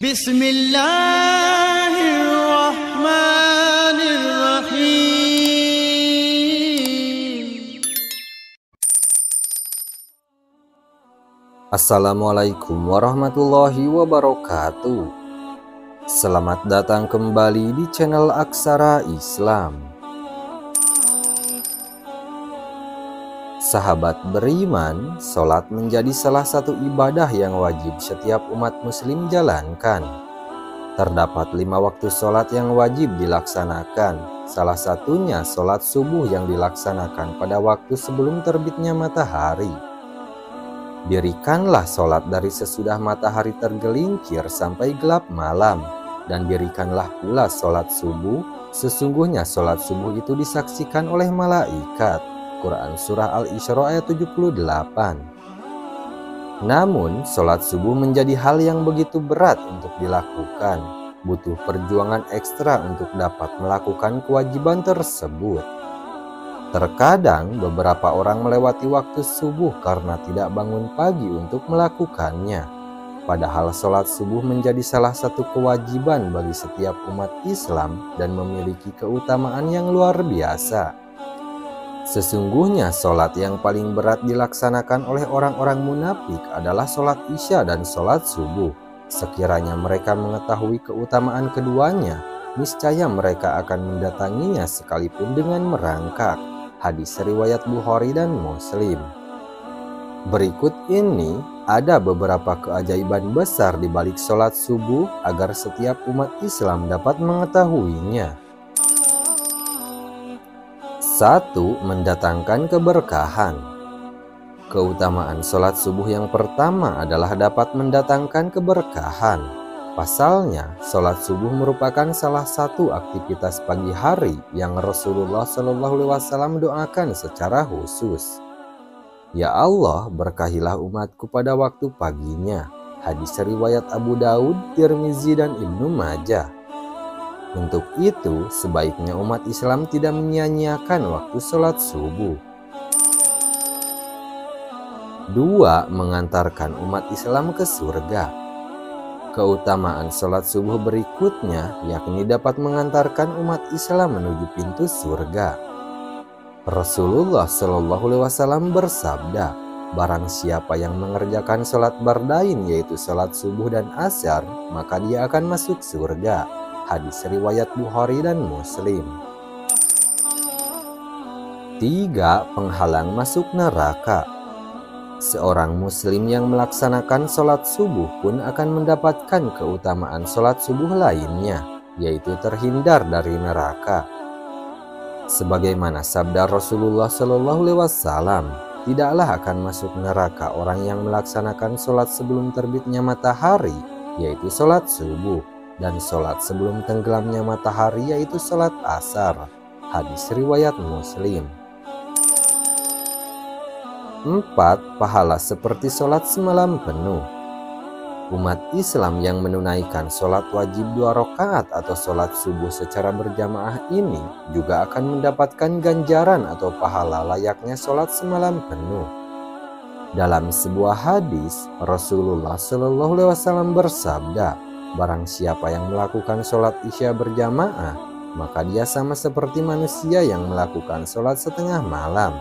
Bismillahirrahmanirrahim. Assalamualaikum warahmatullahi wabarakatuh. Selamat datang kembali di channel Aksara Islam. Sahabat beriman, sholat menjadi salah satu ibadah yang wajib setiap umat muslim jalankan. Terdapat 5 waktu sholat yang wajib dilaksanakan. Salah satunya sholat subuh yang dilaksanakan pada waktu sebelum terbitnya matahari. Dirikanlah sholat dari sesudah matahari tergelincir sampai gelap malam. Dan dirikanlah pula sholat subuh. Sesungguhnya sholat subuh itu disaksikan oleh malaikat. Quran Surah Al-Isra ayat 78. Namun, sholat subuh menjadi hal yang begitu berat untuk dilakukan. Butuh perjuangan ekstra untuk dapat melakukan kewajiban tersebut. Terkadang, beberapa orang melewati waktu subuh karena tidak bangun pagi untuk melakukannya. Padahal sholat subuh menjadi salah satu kewajiban bagi setiap umat Islam dan memiliki keutamaan yang luar biasa. Sesungguhnya sholat yang paling berat dilaksanakan oleh orang-orang munafik adalah sholat isya dan sholat subuh. Sekiranya mereka mengetahui keutamaan keduanya, niscaya mereka akan mendatanginya sekalipun dengan merangkak. Hadis riwayat Bukhari dan Muslim. Berikut ini ada beberapa keajaiban besar di balik sholat subuh agar setiap umat Islam dapat mengetahuinya. 1. Mendatangkan keberkahan. Keutamaan sholat subuh yang pertama adalah dapat mendatangkan keberkahan. Pasalnya, sholat subuh merupakan salah satu aktivitas pagi hari yang Rasulullah SAW doakan secara khusus. Ya Allah, berkahilah umatku pada waktu paginya. Hadis riwayat Abu Daud, Tirmizi, dan Ibnu Majah. Untuk itu, sebaiknya umat Islam tidak menyia-nyiakan waktu sholat subuh. 2. Mengantarkan umat Islam ke surga. Keutamaan sholat subuh berikutnya yakni dapat mengantarkan umat Islam menuju pintu surga. Rasulullah SAW bersabda, barang siapa yang mengerjakan sholat bardain yaitu sholat subuh dan asar, maka dia akan masuk surga. Hadis riwayat Bukhari dan Muslim. 3. Penghalang masuk neraka. Seorang muslim yang melaksanakan sholat subuh pun akan mendapatkan keutamaan sholat subuh lainnya, yaitu terhindar dari neraka. Sebagaimana sabda Rasulullah SAW, tidaklah akan masuk neraka orang yang melaksanakan sholat sebelum terbitnya matahari, yaitu sholat subuh, dan sholat sebelum tenggelamnya matahari yaitu sholat asar. Hadis riwayat Muslim. 4. Pahala seperti sholat semalam penuh. Umat Islam yang menunaikan sholat wajib 2 rakaat atau sholat subuh secara berjamaah ini juga akan mendapatkan ganjaran atau pahala layaknya sholat semalam penuh. Dalam sebuah hadis, Rasulullah SAW bersabda, barang siapa yang melakukan sholat isya berjamaah, maka dia sama seperti manusia yang melakukan sholat setengah malam.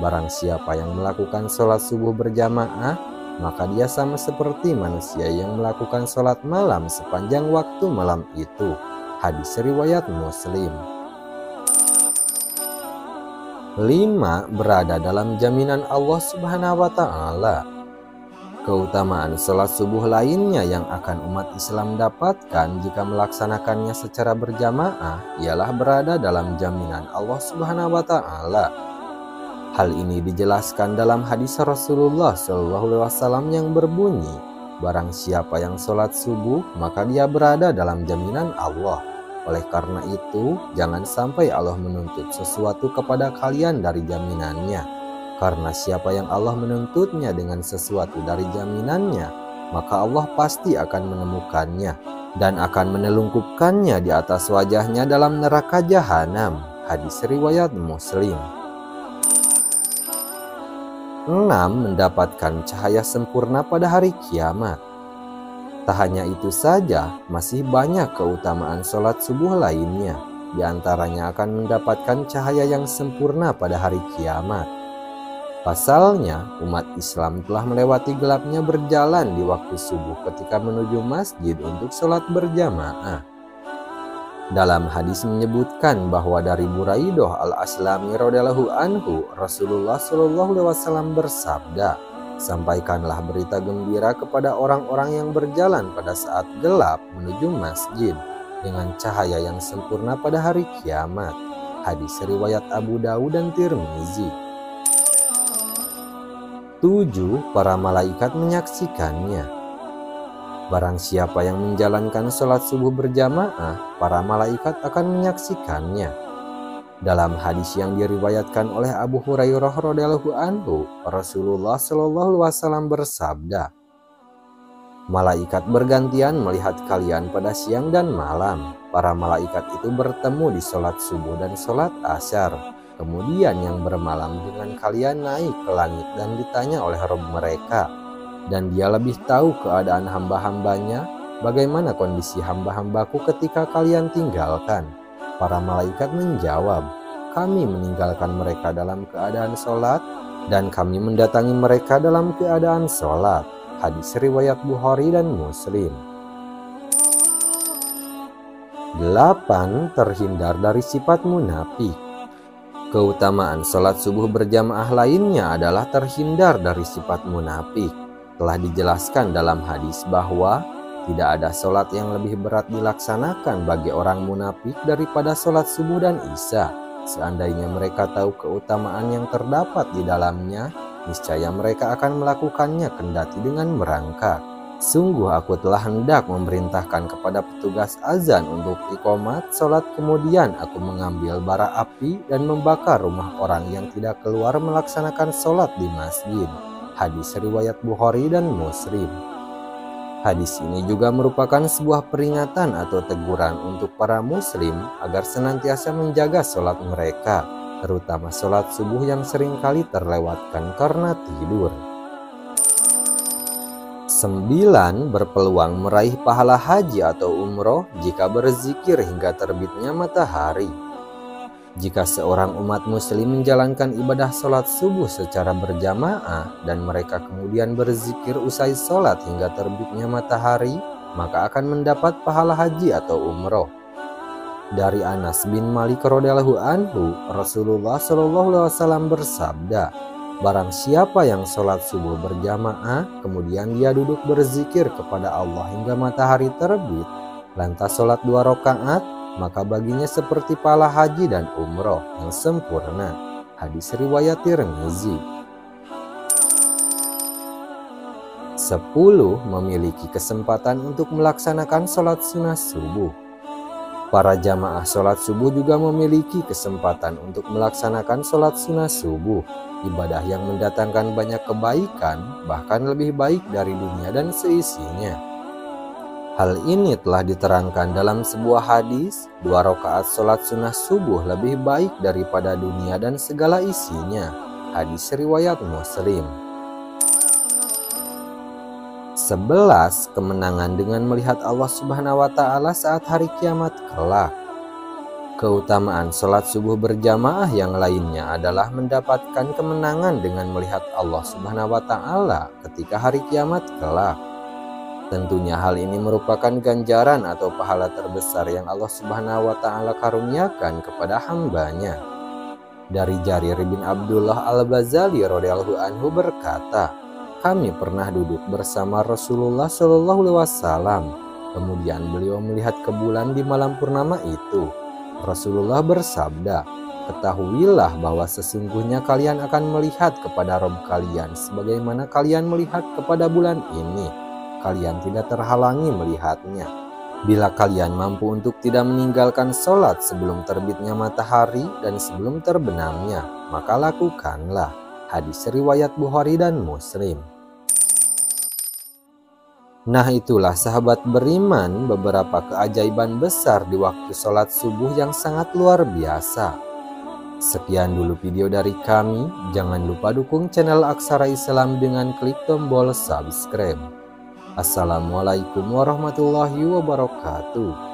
Barang siapa yang melakukan sholat subuh berjamaah, maka dia sama seperti manusia yang melakukan sholat malam sepanjang waktu malam itu. Hadis riwayat Muslim. 5. Berada dalam jaminan Allah Subhanahu wa Ta'ala. Keutamaan sholat subuh lainnya yang akan umat Islam dapatkan jika melaksanakannya secara berjamaah ialah berada dalam jaminan Allah Subhanahu wa Ta'ala. Hal ini dijelaskan dalam hadis Rasulullah SAW yang berbunyi, barang siapa yang sholat subuh maka dia berada dalam jaminan Allah. Oleh karena itu, jangan sampai Allah menuntut sesuatu kepada kalian dari jaminannya. Karena siapa yang Allah menuntutnya dengan sesuatu dari jaminannya, maka Allah pasti akan menemukannya dan akan menelungkupkannya di atas wajahnya dalam neraka jahanam. Hadis riwayat Muslim. 6. Mendapatkan cahaya sempurna pada hari kiamat. Tak hanya itu saja, masih banyak keutamaan sholat subuh lainnya. Di antaranya akan mendapatkan cahaya yang sempurna pada hari kiamat. Pasalnya, umat Islam telah melewati gelapnya berjalan di waktu subuh ketika menuju masjid untuk sholat berjamaah. Dalam hadis menyebutkan bahwa dari Buraidah al-Aslami radhiyallahu anhu, Rasulullah shallallahu alaihi wasallam bersabda, "Sampaikanlah berita gembira kepada orang-orang yang berjalan pada saat gelap menuju masjid dengan cahaya yang sempurna pada hari kiamat." Hadis riwayat Abu Dawud dan Tirmizi. 7. Para malaikat menyaksikannya. Barang siapa yang menjalankan sholat subuh berjamaah, para malaikat akan menyaksikannya. Dalam hadis yang diriwayatkan oleh Abu Hurairah radhiyallahu anhu, Rasulullah shallallahu alaihi wasallam bersabda, "Malaikat bergantian melihat kalian pada siang dan malam. Para malaikat itu bertemu di sholat subuh dan sholat asyar. Kemudian yang bermalam dengan kalian naik ke langit dan ditanya oleh Rabb mereka. Dan dia lebih tahu keadaan hamba-hambanya, bagaimana kondisi hamba-hambaku ketika kalian tinggalkan." Para malaikat menjawab, "Kami meninggalkan mereka dalam keadaan sholat, dan kami mendatangi mereka dalam keadaan sholat." Hadis riwayat Bukhari dan Muslim. 8. Terhindar dari sifat munafik. Keutamaan sholat subuh berjamaah lainnya adalah terhindar dari sifat munafik. Telah dijelaskan dalam hadis bahwa tidak ada sholat yang lebih berat dilaksanakan bagi orang munafik daripada sholat subuh dan isya. Seandainya mereka tahu keutamaan yang terdapat di dalamnya, niscaya mereka akan melakukannya kendati dengan merangkak. Sungguh aku telah hendak memerintahkan kepada petugas azan untuk iqomat sholat, kemudian aku mengambil bara api dan membakar rumah orang yang tidak keluar melaksanakan sholat di masjid. Hadis riwayat Bukhari dan Muslim. Hadis ini juga merupakan sebuah peringatan atau teguran untuk para muslim agar senantiasa menjaga sholat mereka, terutama sholat subuh yang seringkali terlewatkan karena tidur. 9. Berpeluang meraih pahala haji atau umroh jika berzikir hingga terbitnya matahari. Jika seorang umat muslim menjalankan ibadah sholat subuh secara berjamaah dan mereka kemudian berzikir usai sholat hingga terbitnya matahari, maka akan mendapat pahala haji atau umroh. Dari Anas bin Malik radhiyallahu anhu, Rasulullah shallallahu alaihi wasallam bersabda, "Barang siapa yang sholat subuh berjamaah, kemudian dia duduk berzikir kepada Allah hingga matahari terbit, lantas sholat 2 rakaat, maka baginya seperti pahala haji dan umroh yang sempurna." Hadis riwayat Tirmizi. 10. Memiliki kesempatan untuk melaksanakan sholat sunnah subuh. Para jamaah sholat subuh juga memiliki kesempatan untuk melaksanakan sholat sunnah subuh, ibadah yang mendatangkan banyak kebaikan, bahkan lebih baik dari dunia dan seisinya. Hal ini telah diterangkan dalam sebuah hadis, 2 rakaat sholat sunnah subuh lebih baik daripada dunia dan segala isinya. Hadis riwayat Muslim. 11. Kemenangan dengan melihat Allah Subhanahu wa Ta'ala saat hari kiamat kelak. Keutamaan sholat subuh berjamaah yang lainnya adalah mendapatkan kemenangan dengan melihat Allah Subhanahu wa Ta'ala ketika hari kiamat kelak. Tentunya hal ini merupakan ganjaran atau pahala terbesar yang Allah Subhanahu wa Ta'ala karuniakan kepada hambanya. Dari Jarir bin Abdullah al-Bazali radhiyallahu anhu berkata, "Kami pernah duduk bersama Rasulullah shallallahu alaihi wasallam. Kemudian beliau melihat ke bulan di malam purnama itu. Rasulullah bersabda, 'Ketahuilah bahwa sesungguhnya kalian akan melihat kepada Rabb kalian sebagaimana kalian melihat kepada bulan ini. Kalian tidak terhalangi melihatnya. Bila kalian mampu untuk tidak meninggalkan sholat sebelum terbitnya matahari dan sebelum terbenamnya, maka lakukanlah." Hadis riwayat Bukhari dan Muslim. Nah, itulah sahabat beriman beberapa keajaiban besar di waktu sholat subuh yang sangat luar biasa. Sekian dulu video dari kami. Jangan lupa dukung channel Aksara Islam dengan klik tombol subscribe. Assalamualaikum warahmatullahi wabarakatuh.